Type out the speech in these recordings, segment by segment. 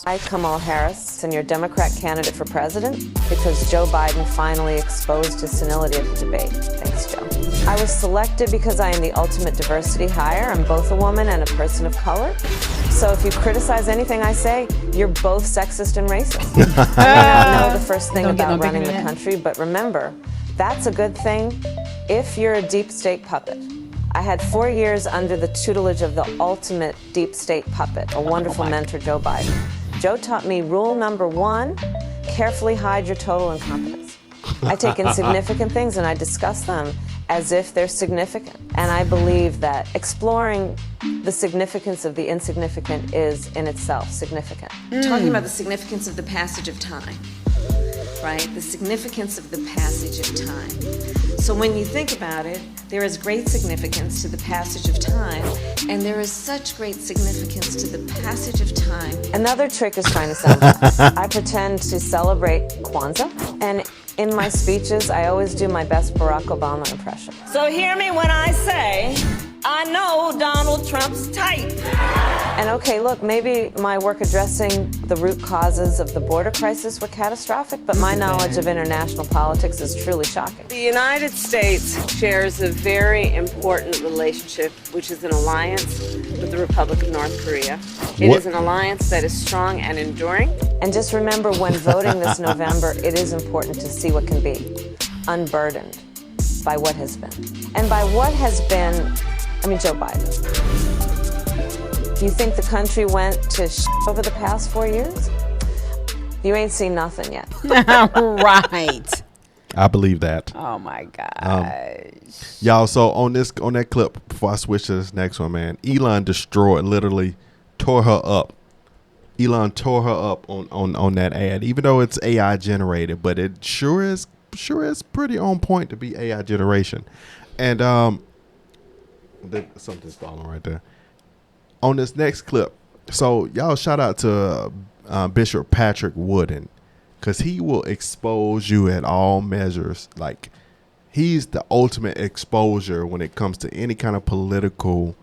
Hi, Kamala Harris, and your Democrat candidate for president, because Joe Biden finally exposed his senility at the debate. Thanks, Joe. I was selected because I am the ultimate diversity hire. I'm both a woman and a person of color. So if you criticize anything I say, you're both sexist and racist. I may not know the first thing about running the country, but remember, that's a good thing if you're a deep state puppet. I had 4 years under the tutelage of the ultimate deep state puppet, a wonderful mentor, Joe Biden. Joe taught me rule number 1, carefully hide your total incompetence. I take insignificant things and I discuss them as if they're significant. And I believe that exploring the significance of the insignificant is in itself significant. Talking about the significance of the passage of time, right? The significance of the passage of time. So when you think about it, there is great significance to the passage of time, and there is such great significance to the passage of time. Another trick is trying to sound nice. I pretend to celebrate Kwanzaa, and in my speeches, I always do my best Barack Obama impression. So hear me when I say, I know Donald Trump's type. And okay, look, maybe my work addressing the root causes of the border crisis were catastrophic, but my knowledge of international politics is truly shocking. The United States shares a very important relationship, which is an alliance with the Republic of North Korea. It is an alliance that is strong and enduring. And just remember, when voting this November, it is important to see what can be, unburdened by what has been. And by what has been, I mean Joe Biden. You think the country went to over the past 4 years? You ain't seen nothing yet. Right. I believe that. Oh my gosh. Y'all, so on that clip, before I switch to this next one, man, Elon literally tore her up. Elon tore her up on that ad, even though it's AI generated, but it sure is pretty on point to be AI generation. And something's falling right there. On this next clip, so y'all shout out to Bishop Patrick Wooden, because he will expose you at all measures. Like, he's the ultimate exposure when it comes to any kind of political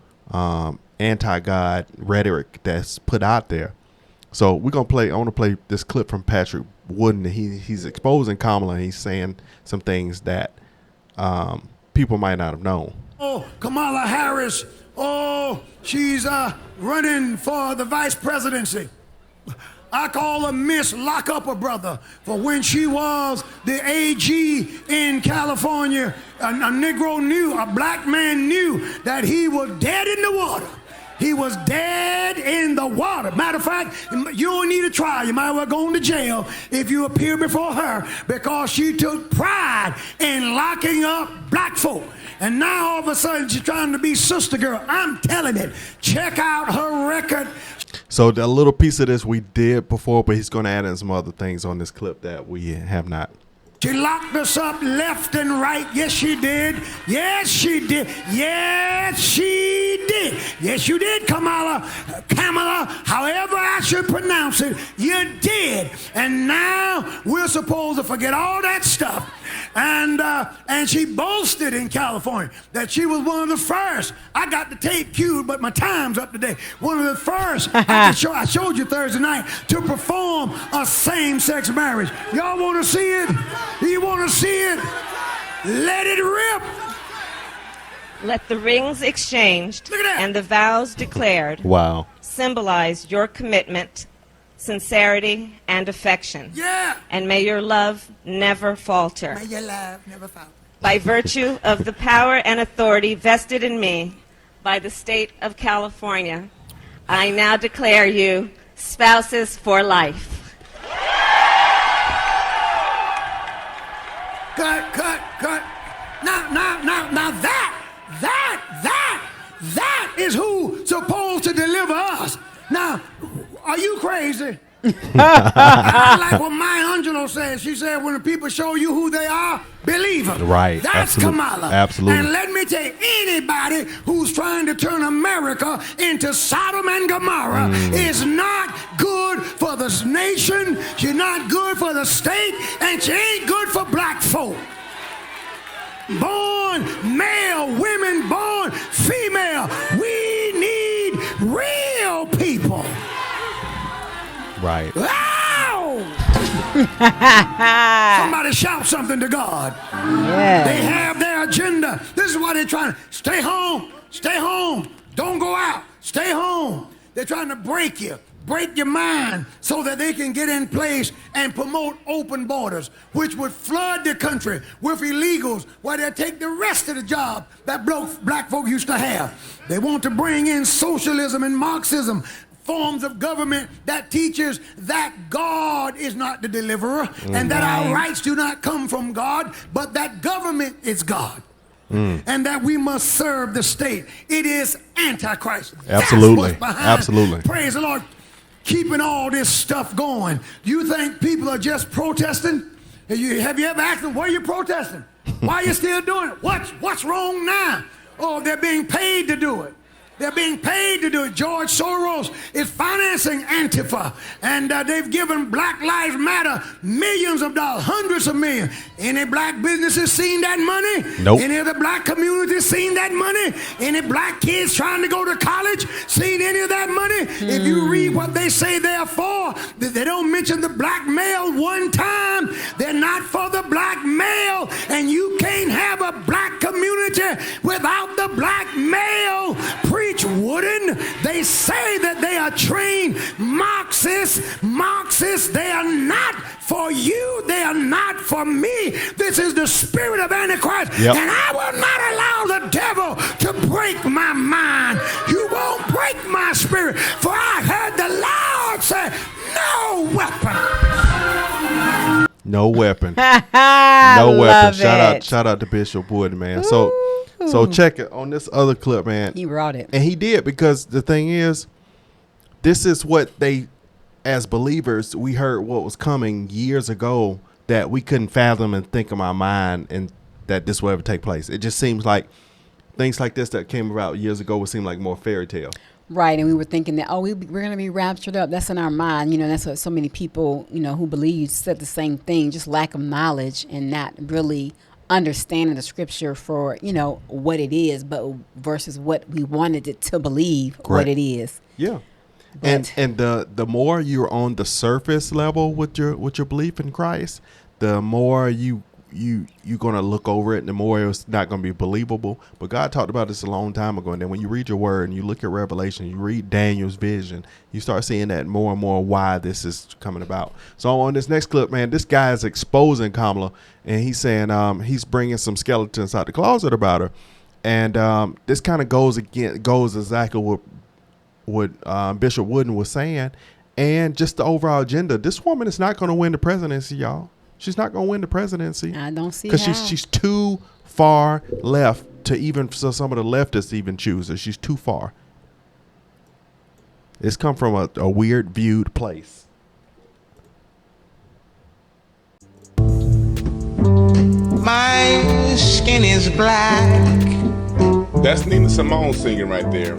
anti-God rhetoric that's put out there. So I want to play this clip from Patrick Wooden. He's exposing Kamala, and he's saying some things that people might not have known. Oh, Kamala Harris. Oh, she's running for the vice presidency. I call her Miss Lock Up a Brother, for when she was the AG in California, a Negro knew, a black man knew that he was dead in the water. He was dead in the water. Matter of fact, you don't need a trial. You might well go into jail if you appear before her, because she took pride in locking up black folk. And now all of a sudden she's trying to be sister girl. I'm telling it. Check out her record. So a little piece of this we did before, but he's going to add in some other things on this clip that we have not. She locked us up left and right. Yes, she did. Yes, she did. Yes, she did. Yes, you did, Kamala, however I should pronounce it, you did. And now we're supposed to forget all that stuff. And she boasted in California that she was one of the first. I got the tape queued, but my time's up today. One of the first, I showed you Thursday night, to perform a same-sex marriage. Y'all want to see it? You want to see it? Let it rip. Let the rings exchanged and the vows declared symbolize your commitment, sincerity, and affection. Yeah. And may your love never falter. May your love never falter. By virtue of the power and authority vested in me by the state of California, I now declare you spouses for life. Cut. Now that is who's supposed to deliver us. Now, are you crazy? I like what Maya Angelou said. She said, when the people show you who they are, believe them. Right. That's Kamala. Absolutely. And let me tell you, anybody who's trying to turn America into Sodom and Gomorrah is not good for this nation. She's not good for the state, and she ain't good for black folk. Born male, women born female. We need real people. Right. Ow! Somebody shout something to God. Yeah. They have their agenda. This is why they're trying to stay home. Stay home. Don't go out. Stay home. They're trying to break you. Break your mind so that they can get in place and promote open borders, which would flood the country with illegals while they take the rest of the job that black folk used to have. They want to bring in socialism and Marxism, forms of government that teaches that God is not the deliverer and that our rights do not come from God, but that government is God. And that we must serve the state. It is Antichrist. Absolutely. That's what's behind, Absolutely. praise the Lord, keeping all this stuff going. You think people are just protesting? Have you ever asked them, why are you protesting? Why are you still doing it? What's wrong now? Oh, they're being paid to do it. They're being paid to do it. George Soros is financing Antifa, and they've given Black Lives Matter millions of dollars, hundreds of millions. Any black businesses seen that money? Nope. Any of the black communities seen that money? Any black kids trying to go to college seen any of that money? If you read what they say they're for, they don't mention the black male one time. They're not for the black male, and you can't have a black community without the black male. Wooden. They say that they are trained Marxists. They are not for you. They are not for me. This is the spirit of Antichrist. Yep. And I will not allow the devil to break my mind. You won't break my spirit. For I heard the Lord say, no weapon. No weapon. No weapon. Shout out to Bishop Wood, man. So check it on this other clip, man. He wrote it. And he did, because the thing is, this is what they, as believers, we heard what was coming years ago that we couldn't fathom and think in our mind, and that this will ever take place. It just seems like things like this that came about years ago would seem like more fairy tale. Right, and we were thinking that, we're going to be raptured up. That's in our mind. That's what so many people, who believe said the same thing, just lack of knowledge and not really understanding the scripture for, what it is, but versus what we wanted it to believe. Correct. What it is. Yeah. And the more you're on the surface level with your belief in Christ, the more you're gonna look over it, and the more it's not gonna be believable. But God talked about this a long time ago, and then when you read your word and you look at Revelation, you read Daniel's vision, you start seeing that more and more why this is coming about. So on this next clip, man, this guy is exposing Kamala, and he's saying he's bringing some skeletons out the closet about her, and this kind of goes exactly what Bishop Wooden was saying, and just the overall agenda. This woman is not going to win the presidency, y'all. She's not going to win the presidency. I don't see because how. she's too far left to even, so some of the leftists even choose her. She's too far. It's come from a weird viewed place. My skin is black. That's Nina Simone singing right there.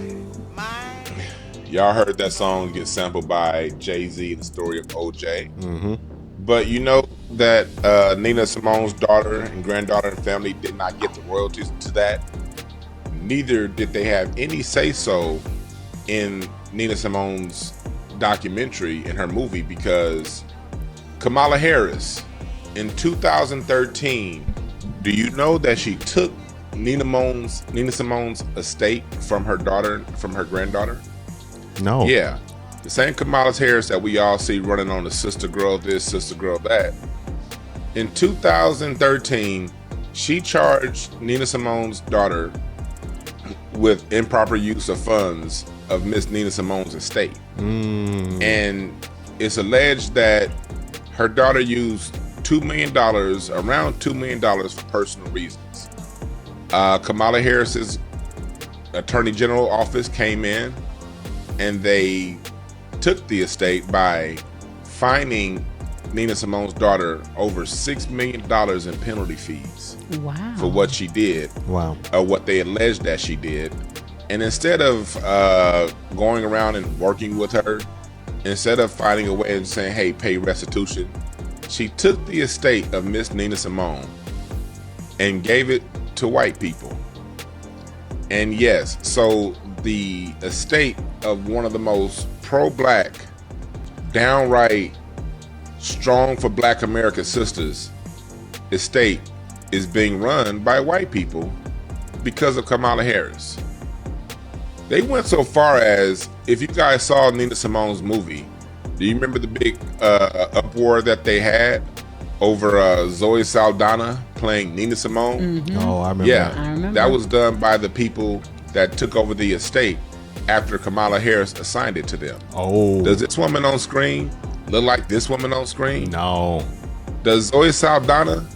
Y'all heard that song get sampled by Jay-Z in the story of OJ. Mm-hmm. But you know that Nina Simone's daughter and granddaughter and family did not get the royalties to that. Neither did they have any say-so in Nina Simone's documentary in her movie, because Kamala Harris in 2013, do you know that she took Nina Simone's estate from her daughter, from her granddaughter? No. Yeah. The same Kamala Harris that we all see running on the sister girl this, sister girl that. In 2013, she charged Nina Simone's daughter with improper use of funds of Miss Nina Simone's estate. And it's alleged that her daughter used $2 million, around $2 million for personal reasons. Kamala Harris's Attorney General office came in and they took the estate by fining Nina Simone's daughter over $6 million in penalty fees. Wow. For what she did. Wow. Or what they alleged that she did. And instead of going around and working with her, instead of finding a way and saying, hey, pay restitution, she took the estate of Miss Nina Simone and gave it to white people. And yes, so the estate of one of the most pro-black downright strong for Black American sisters estate is being run by white people because of Kamala Harris. They went so far as, if you guys saw Nina Simone's movie, do you remember the big uproar that they had over Zoe Saldana playing Nina Simone? Mm-hmm. Oh, I remember. Yeah, I remember. that was done by the people that took over the estate after Kamala Harris assigned it to them. Oh. Does this woman on screen look like this woman on screen? No. Does Zoe Saldana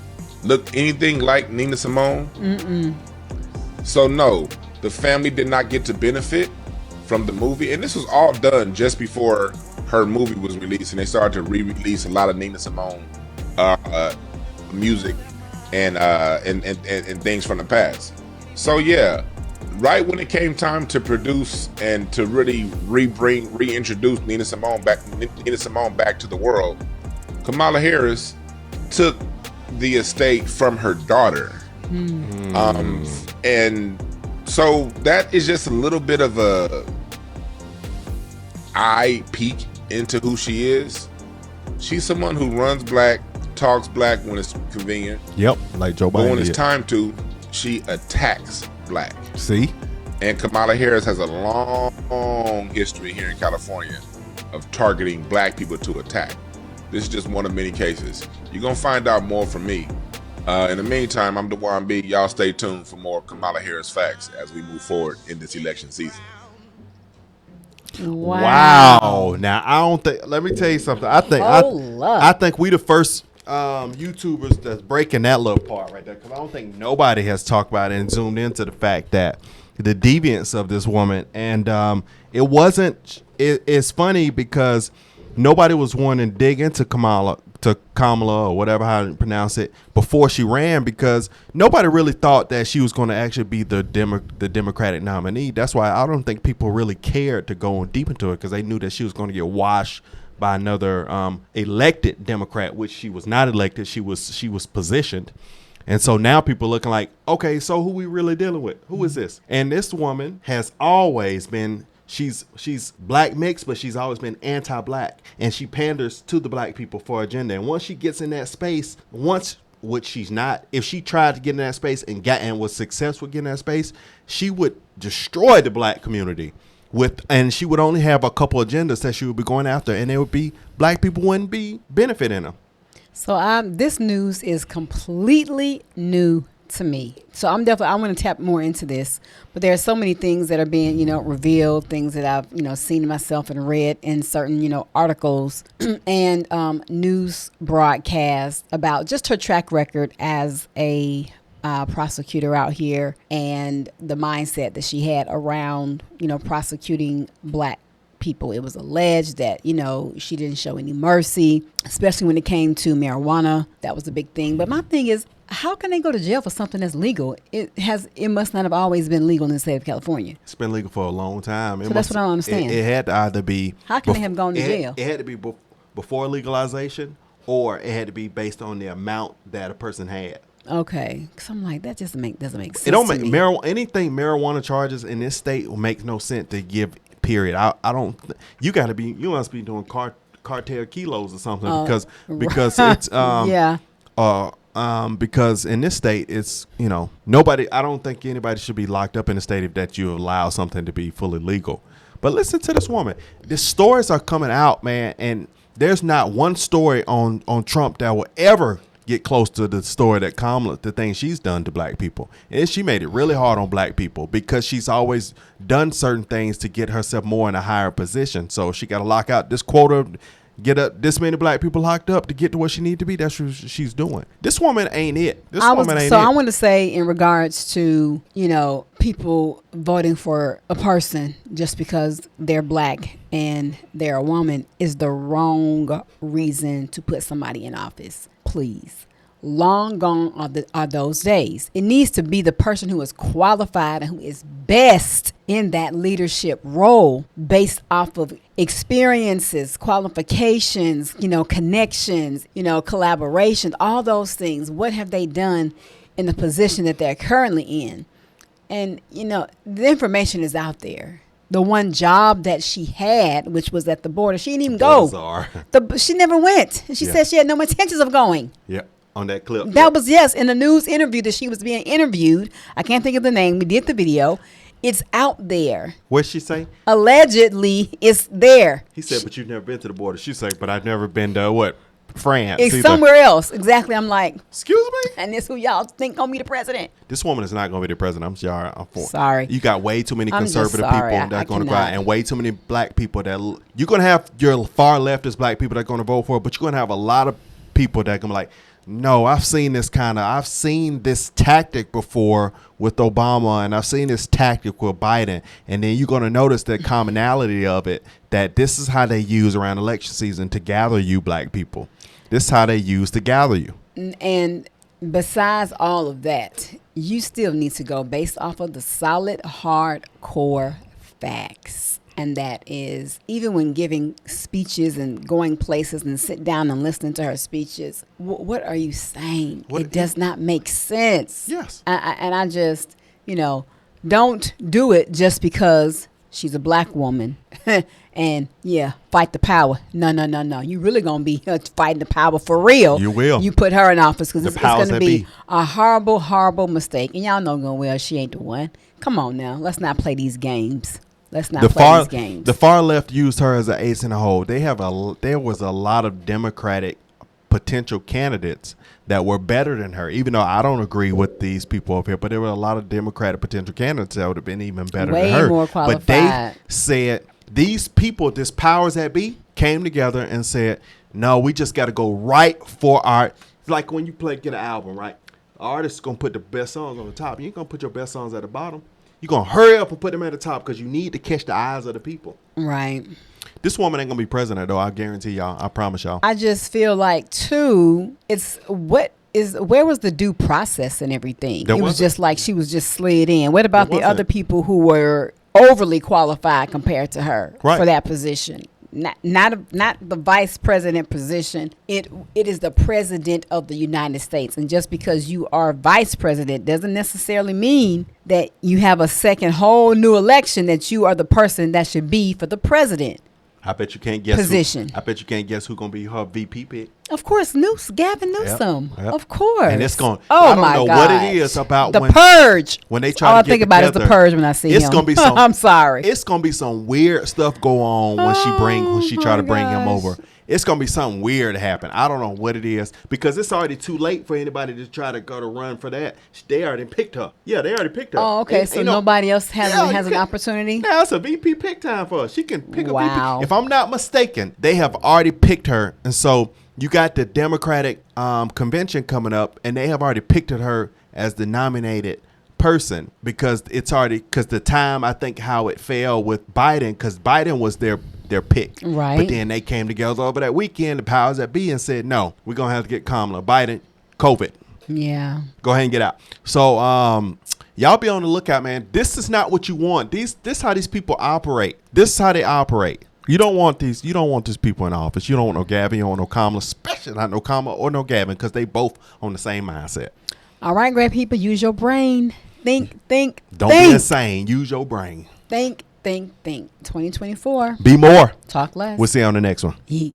look anything like Nina Simone? Mm-mm. So no, the family did not get to benefit from the movie, and this was all done just before her movie was released, and they started to re-release a lot of Nina Simone music and things from the past. So yeah, right when it came time to produce and to really reintroduce Nina Simone back to the world, Kamala Harris took the estate from her daughter. And so that is just a little bit of a eye peek into who she is. She's someone who runs black, talks black when it's convenient. Yep, like Joe Biden. But when it's did. time to, she attacks black. See? And Kamala Harris has a long history here in California of targeting black people to attack. This is just one of many cases. You're going to find out more from me. In the meantime, I'm Dewan B. Y'all stay tuned for more Kamala Harris facts as we move forward in this election season. Wow. Now, I don't think, let me tell you something. I think we the first YouTubers that's breaking that little part right there, because I don't think nobody has talked about it and zoomed into the fact that the deviance of this woman. And it's funny because nobody was wanting to dig into Kamala or whatever, how to pronounce it, before she ran, because nobody really thought that she was going to actually be the Democratic nominee. That's why I don't think people really cared to go deep into it, because they knew that she was going to get washed by another elected Democrat, which she was not elected. She was positioned. And so now people are looking like, okay, so who we really dealing with? Who is this? And this woman has always been, she's black mixed, but she's always been anti-black, and she panders to the black people for her agenda. And once she gets in that space, which she's not, if she tried to get in that space and was successful getting in that space, she would destroy the black community and she would only have a couple agendas that she would be going after, and it would be black people wouldn't be benefiting them. So this news is completely new to me. So I want to tap more into this, but there are so many things that are being, revealed, things that I've, seen myself and read in certain, articles and news broadcasts about just her track record as a prosecutor out here, and the mindset that she had around, prosecuting black people. It was alleged that, she didn't show any mercy, especially when it came to marijuana. That was a big thing. But my thing is, how can they go to jail for something that's legal? It must not have always been legal in the state of California. It's been legal for a long time. That's what I don't understand. It had to either be... How can they have gone to jail? It had to be before legalization, or it had to be based on the amount that a person had. Okay, because I'm like, that just doesn't make sense. It don't to make me. marijuana charges in this state will make no sense to give. Period. I don't. You must be doing cartel kilos or something, because it's yeah. Because in this state it's nobody. I don't think anybody should be locked up in a state if that you allow something to be fully legal. But listen to this woman. The stories are coming out, man, and there's not one story on Trump that will ever get close to the story that Kamala, the thing she's done to black people. And she made it really hard on black people because she's always done certain things to get herself more in a higher position. So she got to lock out this quota, get this many black people locked up to get to where she need to be. That's what she's doing. This woman ain't it. I want to say, in regards to, people voting for a person just because they're black and they're a woman is the wrong reason to put somebody in office. Please. Long gone are those days. It needs to be the person who is qualified and who is best in that leadership role based off of experiences, qualifications, connections, collaborations, all those things. What have they done in the position that they're currently in? And, the information is out there. the one job that she had, which was at the border. She didn't even Borders go. are. She never went. She said she had no intentions of going. Yeah, on that clip. That was, yes, in the news interview that she was being interviewed. I can't think of the name. We did the video. It's out there. What'd she say? Allegedly, it's there. He said, but you've never been to the border. She said, but I've never been to what? France. It's either. somewhere else. Exactly. I'm like, excuse me? and this who y'all think gonna be the president. This woman is not going to be the president. I'm sorry. Sorry. You got way too many I'm just conservative sorry. people that I are going to cannot. cry, and way too many black people that you're going to have your far leftist black people that are going to vote for it, but you're going to have a lot of people that are going to be like, no, I've seen this tactic before with Obama, and I've seen this tactic with Biden. And then you're going to notice the commonality of it, that this is how they use around election season to gather you black people. This is how they use to gather you. And besides all of that, you still need to go based off of the solid, hardcore facts. And that is, even when giving speeches and going places and sit down and listening to her speeches, what are you saying? It does not make sense. Yes. And I just, don't do it just because she's a black woman. And fight the power. No. You really gonna be fighting the power for real. You will. You put her in office because it's powers gonna that be be. a horrible, horrible mistake. And y'all know going well she ain't the one. Come on now, let's not play these games. Let's not play these games. The far left used her as an ace in the hole. There was a lot of Democratic potential candidates that were better than her, even though I don't agree with these people up here, but there were a lot of Democratic potential candidates that would have been even better Way than her. more qualified. But they said, these people, this powers that be, came together and said, no, we just got to go right for like when you get an album, right? The artist is going to put the best songs on the top. You ain't going to put your best songs at the bottom. You're going to hurry up and put them at the top because you need to catch the eyes of the people. Right. This woman ain't going to be president, though. I guarantee y'all. I promise y'all. I just feel like, too, where was the due process and everything? It was just like she was just slid in. What about the other people who were overly qualified compared to her for that position? Not the vice president position. It is the president of the United States. And just because you are vice president doesn't necessarily mean that you have a second whole new election that you are the person that should be for the president. I bet you can't guess position. I bet you can't guess who's gonna be her VP pick. Of course, Gavin Newsom. Yep. Of course. And it's going. Oh, I don't my know God. what it is about the when purge. When they try all to I get think about together, is the purge when I see it's him. Gonna be some. I'm sorry. It's gonna be some weird stuff go on when she try to bring him over. It's gonna be something weird happen. I don't know what it is because it's already too late for anybody to try to go to run for that. They already picked her. Yeah, they already picked her. Oh, okay. So nobody else has an opportunity. Now it's a VP pick time for her. She can pick a Wow. VP. If I'm not mistaken, they have already picked her, and so you got the Democratic convention coming up, and they have already picked her as the nominated person because the time I think how it fell with Biden because Biden was their pick. Right. But then they came together over that weekend, the powers that be, and said, no, we're going to have to get Kamala. Biden, COVID. Yeah. Go ahead and get out. So y'all be on the lookout, man. This is not what you want. This how these people operate. This is how they operate. You don't want these people in office. You don't want no Gavin, you don't want no Kamala, especially not no Kamala or no Gavin, because they both on the same mindset. All right, great people, use your brain. Think. Don't be insane. Use your brain. Think. 2024. Be more. Talk less. We'll see you on the next one. Yeet.